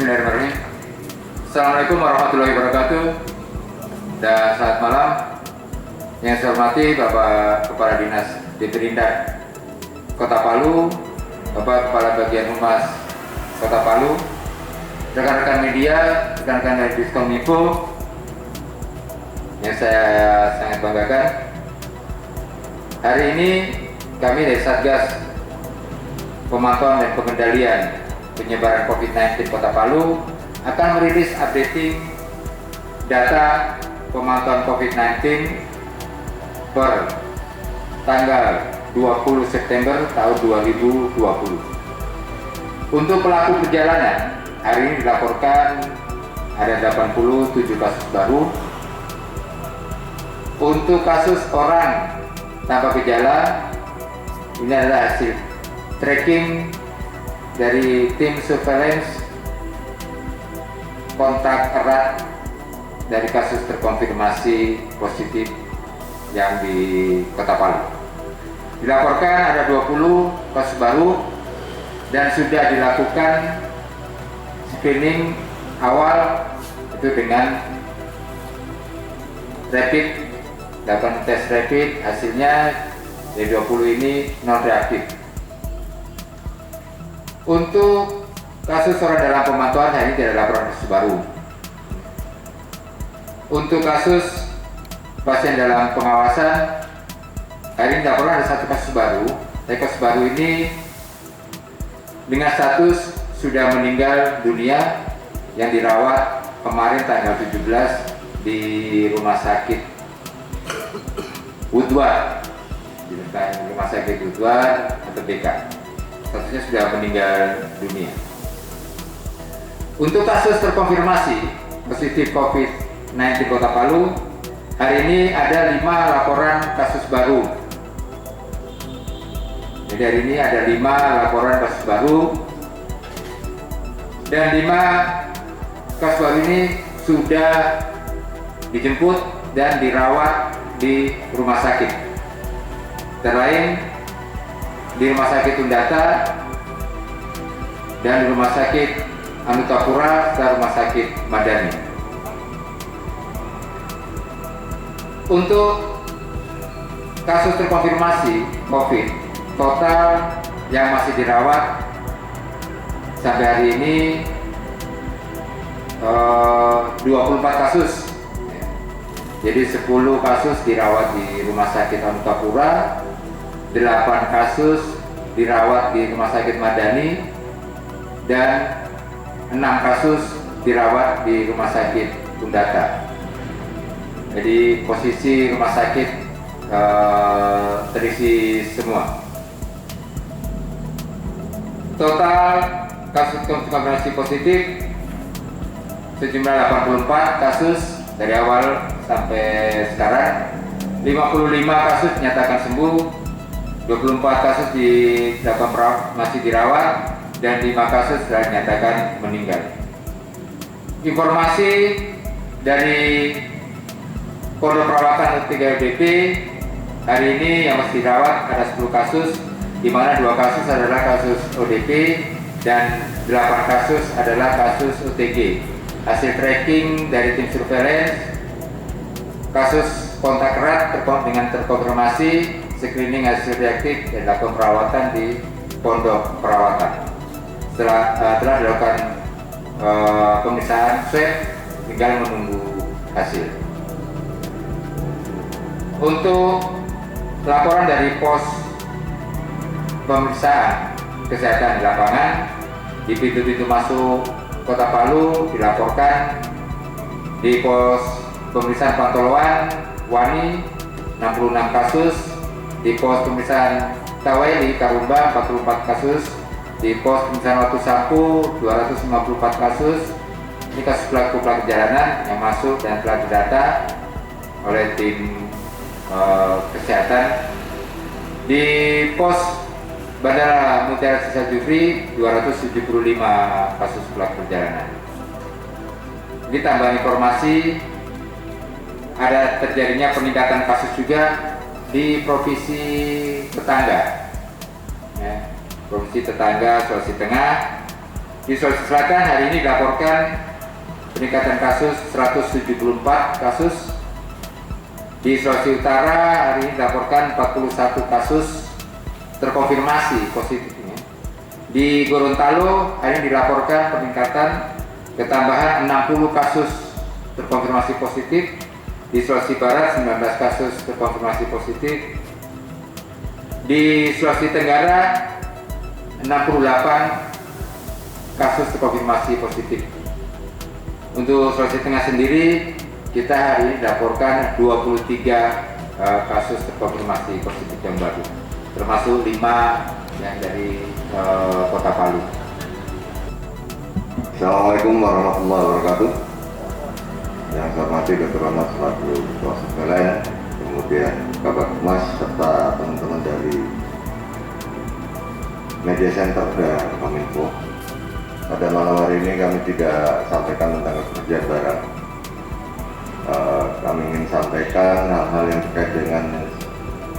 Bismillahirrahmanirrahim. Assalamualaikum warahmatullahi wabarakatuh. Dan selamat malam. Yang saya hormati Bapak Kepala Dinas Disperindak Kota Palu, Bapak Kepala Bagian Humas Kota Palu, rekan-rekan media, rekan-rekan dari Diskominfo yang saya sangat banggakan. Hari ini kami dari Satgas Pemantauan dan Pengendalian Penyebaran COVID-19 Kota Palu akan merilis updating data pemantauan COVID-19 per tanggal 20 September tahun 2020. Untuk pelaku perjalanan, hari ini dilaporkan ada 87 kasus baru. Untuk kasus orang tanpa gejala, ini adalah hasil tracking dari tim surveillance kontak erat dari kasus terkonfirmasi positif yang di Kota Palu. Dilaporkan ada 20 kasus baru dan sudah dilakukan screening awal itu dengan rapid, dilakukan tes rapid, hasilnya dari 20 ini non reaktif. Untuk kasus orang dalam pemantauan hari ini tidak ada laporan kasus baru. Untuk kasus pasien dalam pengawasan hari ini dilaporkan ada 1 kasus baru. Tapi kasus baru ini dengan status sudah meninggal dunia yang dirawat kemarin tanggal 17 di Rumah Sakit Udwar, di Rumah Sakit Udwar atau BK. Statusnya sudah meninggal dunia. Untuk kasus terkonfirmasi positif COVID-19 Kota Palu, hari ini ada 5 laporan kasus baru. Jadi hari ini ada 5 laporan kasus baru dan 5 kasus baru ini sudah dijemput dan dirawat di rumah sakit. Terlain di Rumah Sakit Undata dan di Rumah Sakit Anutapura dan Rumah Sakit Madani. Untuk kasus terkonfirmasi COVID, total yang masih dirawat sampai hari ini 24 kasus. Jadi 10 kasus dirawat di Rumah Sakit Anutapura, 8 kasus dirawat di Rumah Sakit Madani, dan 6 kasus dirawat di Rumah Sakit Undata. Jadi posisi rumah sakit terisi semua. Total kasus konfirmasi positif sejumlah 84 kasus dari awal sampai sekarang. 55 kasus dinyatakan sembuh, 24 kasus masih dirawat, dan 5 kasus sudah dinyatakan meninggal. Informasi dari Pondok Perawatan 3 UDP, hari ini yang masih dirawat ada 10 kasus, di mana 2 kasus adalah kasus ODP dan 8 kasus adalah kasus OTG. Hasil tracking dari tim surveillance, kasus kontak erat dengan terkonfirmasi, screening hasil reaktif dan dilakukan perawatan di Pondok Perawatan. Setelah telah dilakukan pemeriksaan swab, tinggal menunggu hasil. Untuk laporan dari pos pemeriksaan kesehatan di lapangan, di pintu-pintu masuk Kota Palu dilaporkan di pos pemeriksaan Pantoloan Wani 66 kasus, di pos pemeriksaan Taweli Karumba 44 kasus, di pos pemeriksaan Watu Sampu 254 kasus. Ini kasus pelaku perjalanan yang masuk dan telah didata oleh tim kesehatan. Di pos Bandara Mutiara Sis Jufri 275 kasus pelaku perjalanan. Ini tambahan informasi, ada terjadinya peningkatan kasus juga di provinsi tetangga, ya, provinsi tetangga Sulawesi Tengah Di Sulawesi Selatan hari ini dilaporkan peningkatan kasus 174 kasus. Di Sulawesi Utara hari ini dilaporkan 41 kasus terkonfirmasi positif. Di Gorontalo hari ini dilaporkan peningkatan ketambahan 60 kasus terkonfirmasi positif. Di Sulawesi Barat 19 kasus terkonfirmasi positif. Di Sulawesi Tenggara 68 kasus terkonfirmasi positif. Untuk Sulawesi Tengah sendiri kita hari ini dilaporkan 23 kasus terkonfirmasi positif yang baru, termasuk 5 yang dari Kota Palu. Assalamualaikum warahmatullahi wabarakatuh. Yang saya hormati Dr. Rahmat selaku Ketua Surveillance, kemudian Kabak Humas serta teman-teman dari Media Center dan Kominfo. Pada malam hari ini kami tidak sampaikan tentang pekerjaan barang. Kami ingin sampaikan hal-hal yang terkait dengan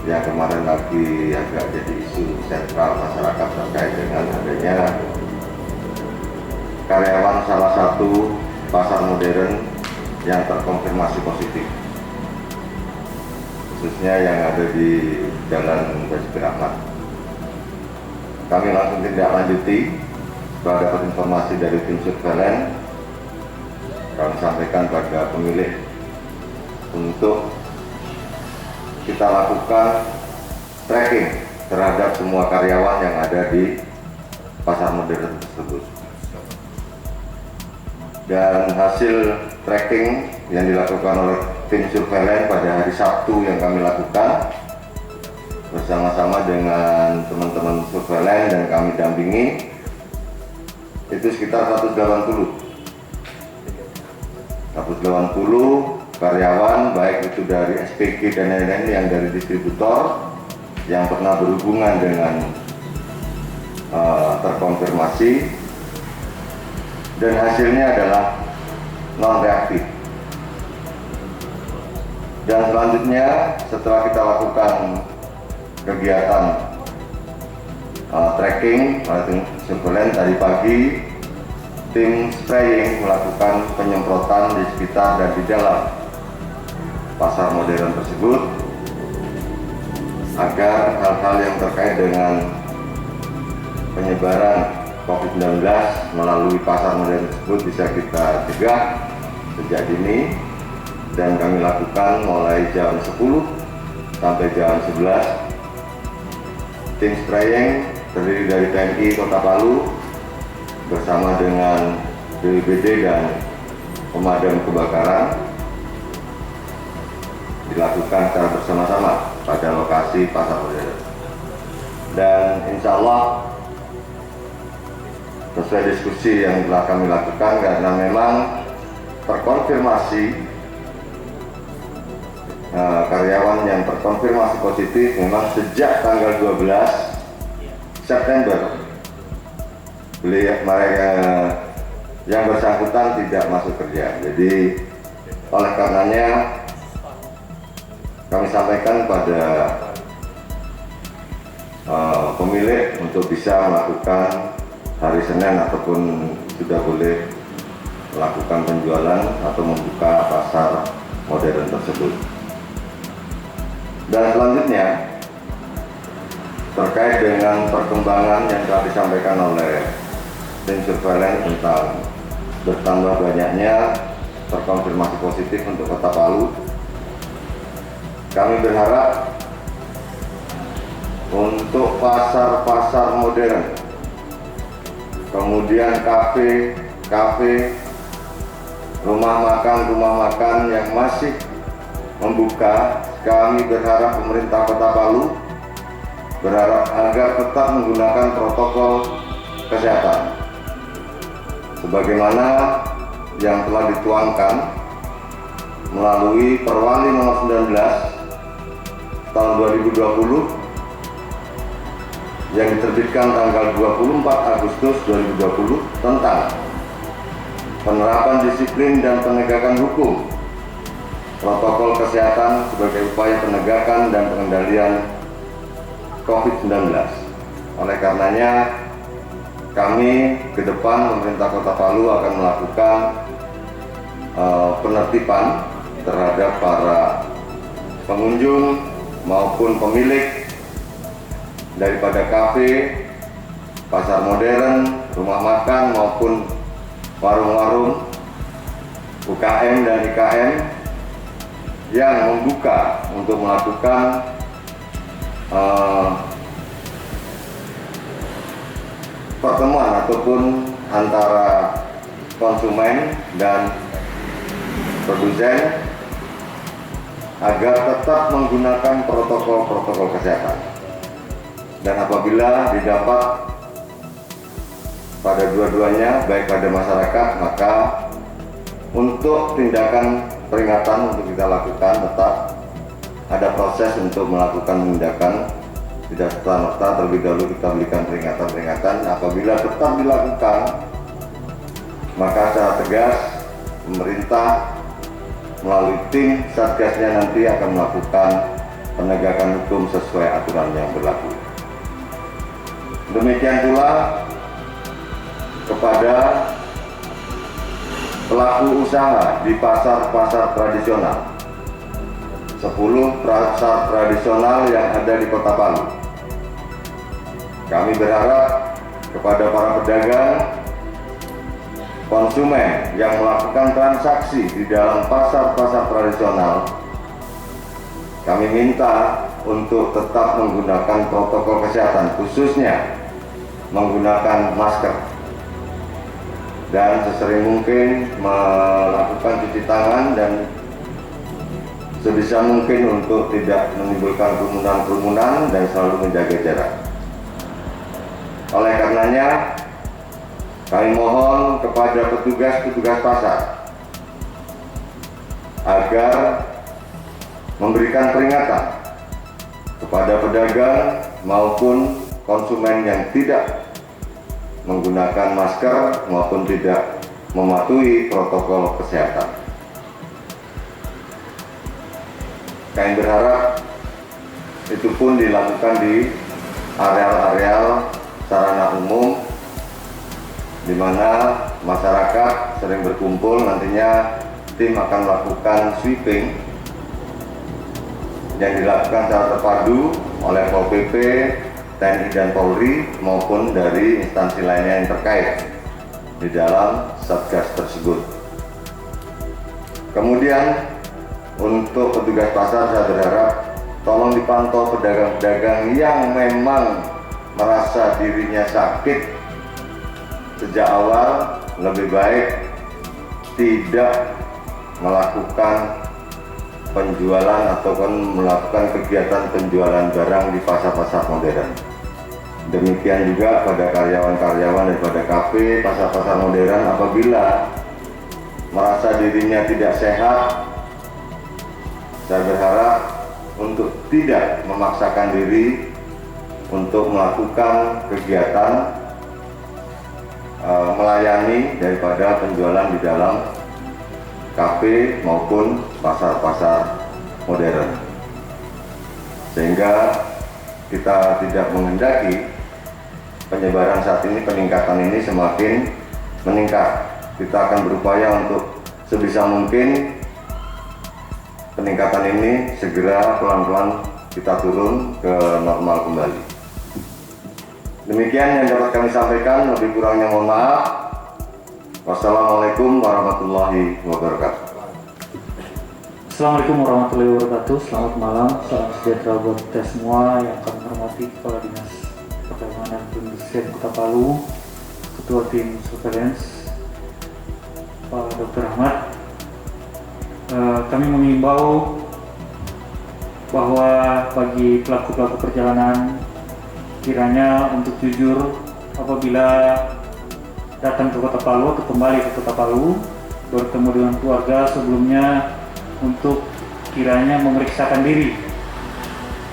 yang kemarin lagi agak jadi isu sentral masyarakat terkait dengan adanya karyawan salah satu pasar modern yang terkonfirmasi positif, khususnya yang ada di Jalan Basuki Rahmat. Kami langsung tindak lanjuti setelah dapat informasi dari tim surveillance. Kami sampaikan pada pemilik untuk kita lakukan tracking terhadap semua karyawan yang ada di pasar modern tersebut. Dan hasil tracking yang dilakukan oleh tim surveillance pada hari Sabtu yang kami lakukan bersama-sama dengan teman-teman surveillance dan kami dampingi, itu sekitar 180 karyawan, baik itu dari SPG dan lain-lain yang dari distributor yang pernah berhubungan dengan terkonfirmasi, dan hasilnya adalah non-reaktif. Dan selanjutnya setelah kita lakukan kegiatan tracking oleh tim surveillance tadi pagi, tim spraying melakukan penyemprotan di sekitar dan di dalam pasar modern tersebut agar hal-hal yang terkait dengan penyebaran COVID-19 melalui pasar modern tersebut bisa kita cegah sejak dini. Dan kami lakukan mulai jam 10 sampai jam 11 tim spraying terdiri dari TNI Kota Palu bersama dengan BPBD dan pemadam kebakaran dilakukan secara bersama-sama pada lokasi pasar modern. Dan insya Allah sesuai diskusi yang telah kami lakukan, karena memang terkonfirmasi karyawan yang terkonfirmasi positif memang sejak tanggal 12 September mereka yang bersangkutan tidak masuk kerja. Jadi oleh karenanya kami sampaikan pada pemilik untuk bisa melakukan hari Senin ataupun sudah boleh melakukan penjualan atau membuka pasar modern tersebut. Dan selanjutnya terkait dengan perkembangan yang telah disampaikan oleh tim surveillance tentang bertambah banyaknya terkonfirmasi positif untuk Kota Palu, kami berharap untuk pasar-pasar modern, kemudian kafe, rumah makan yang masih membuka, kami berharap pemerintah Kota Palu berharap agar tetap menggunakan protokol kesehatan sebagaimana yang telah dituangkan melalui Perwali nomor 19 tahun 2020 yang diterbitkan tanggal 24 Agustus 2020 tentang penerapan disiplin dan penegakan hukum protokol kesehatan sebagai upaya penegakan dan pengendalian COVID-19. Oleh karenanya kami ke depan pemerintah Kota Palu akan melakukan penertiban terhadap para pengunjung maupun pemilik daripada kafe, pasar modern, rumah makan maupun warung-warung UKM dan IKM yang membuka untuk melakukan pertemuan ataupun antara konsumen dan produsen agar tetap menggunakan protokol kesehatan. Dan apabila didapat pada dua-duanya, baik pada masyarakat, maka untuk tindakan peringatan untuk kita lakukan tetap ada proses untuk melakukan tindakan. Tidak serta-merta terlebih dahulu kita berikan peringatan. Apabila tetap dilakukan, maka secara tegas pemerintah melalui tim satgasnya nanti akan melakukan penegakan hukum sesuai aturan yang berlaku. Demikian pula kepada pelaku usaha di pasar-pasar tradisional, 10 pasar tradisional yang ada di Kota Palu. Kami berharap kepada para pedagang, konsumen yang melakukan transaksi di dalam pasar-pasar tradisional, kami minta untuk tetap menggunakan protokol kesehatan, khususnya menggunakan masker, dan sesering mungkin melakukan cuci tangan dan sebisa mungkin untuk tidak menimbulkan kerumunan dan selalu menjaga jarak. Oleh karenanya, kami mohon kepada petugas-petugas pasar agar memberikan peringatan kepada pedagang maupun konsumen yang tidak menggunakan masker maupun tidak mematuhi protokol kesehatan. Kami berharap itu pun dilakukan di areal-areal sarana umum di mana masyarakat sering berkumpul. Nantinya tim akan melakukan sweeping yang dilakukan secara terpadu oleh Pol PP, TNI dan Polri maupun dari instansi lainnya yang terkait di dalam satgas tersebut. Kemudian untuk petugas pasar, saya berharap tolong dipantau pedagang-pedagang yang memang merasa dirinya sakit sejak awal, lebih baik tidak melakukan penjualan ataupun melakukan kegiatan penjualan barang di pasar-pasar modern. Demikian juga pada karyawan-karyawan daripada kafe, pasar-pasar modern, apabila merasa dirinya tidak sehat, saya berharap untuk tidak memaksakan diri untuk melakukan kegiatan melayani daripada penjualan di dalam kafe maupun pasar-pasar modern, sehingga kita tidak menghendaki penyebaran saat ini, peningkatan ini semakin meningkat. Kita akan berupaya untuk sebisa mungkin peningkatan ini segera pelan-pelan kita turun ke normal kembali. Demikian yang dapat kami sampaikan, lebih kurangnya mohon maaf. Wassalamualaikum warahmatullahi wabarakatuh. Assalamualaikum warahmatullahi wabarakatuh. Selamat malam, salam sejahtera buat kita semua. Yang kami hormati Kepala Dinas Perdagangan dan Perindustrian Kota Palu, Ketua Tim Surveillance Pak Dr. Ahmad. Kami mengimbau bahwa bagi pelaku-pelaku perjalanan kiranya untuk jujur apabila datang ke Kota Palu atau kembali ke Kota Palu bertemu dengan keluarga sebelumnya, untuk kiranya memeriksakan diri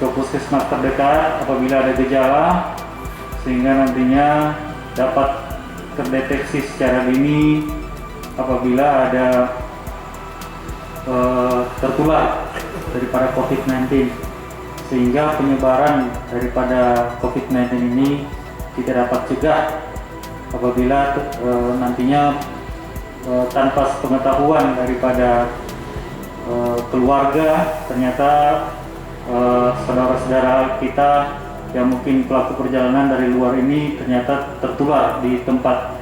ke puskesmas terdekat apabila ada gejala, sehingga nantinya dapat terdeteksi secara dini apabila ada tertular daripada COVID-19, sehingga penyebaran daripada COVID-19 ini tidak dapat cegah apabila nantinya tanpa pengetahuan daripada keluarga ternyata saudara-saudara kita yang mungkin pelaku perjalanan dari luar ini ternyata tertular di tempat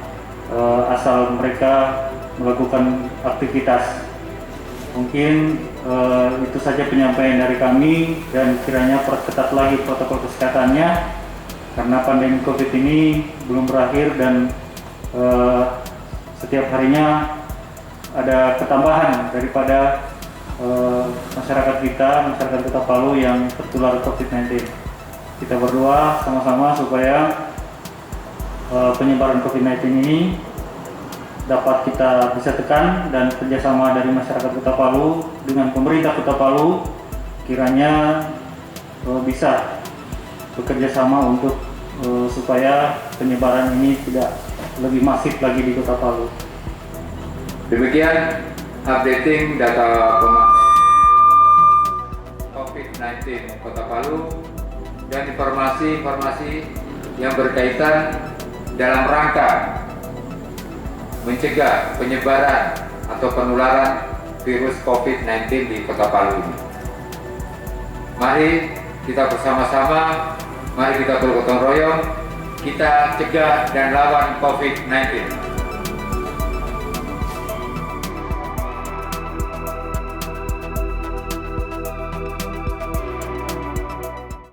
asal mereka melakukan aktivitas. Mungkin itu saja penyampaian dari kami, dan kiranya perketat lagi protokol kesehatannya karena pandemi COVID ini belum berakhir, dan setiap harinya ada ketambahan daripada masyarakat Kota Palu yang tertular COVID-19. Kita berdoa sama-sama supaya penyebaran COVID-19 ini dapat kita bisa tekan, dan kerjasama dari masyarakat Kota Palu dengan pemerintah Kota Palu kiranya bisa bekerja sama untuk supaya penyebaran ini tidak lebih masif lagi di Kota Palu. Demikian updating data pemantauan COVID-19 Kota Palu dan informasi-informasi yang berkaitan dalam rangka mencegah penyebaran atau penularan virus COVID-19 di Kota Palu ini. Mari kita bersama-sama, mari kita bergotong royong, kita cegah dan lawan COVID-19.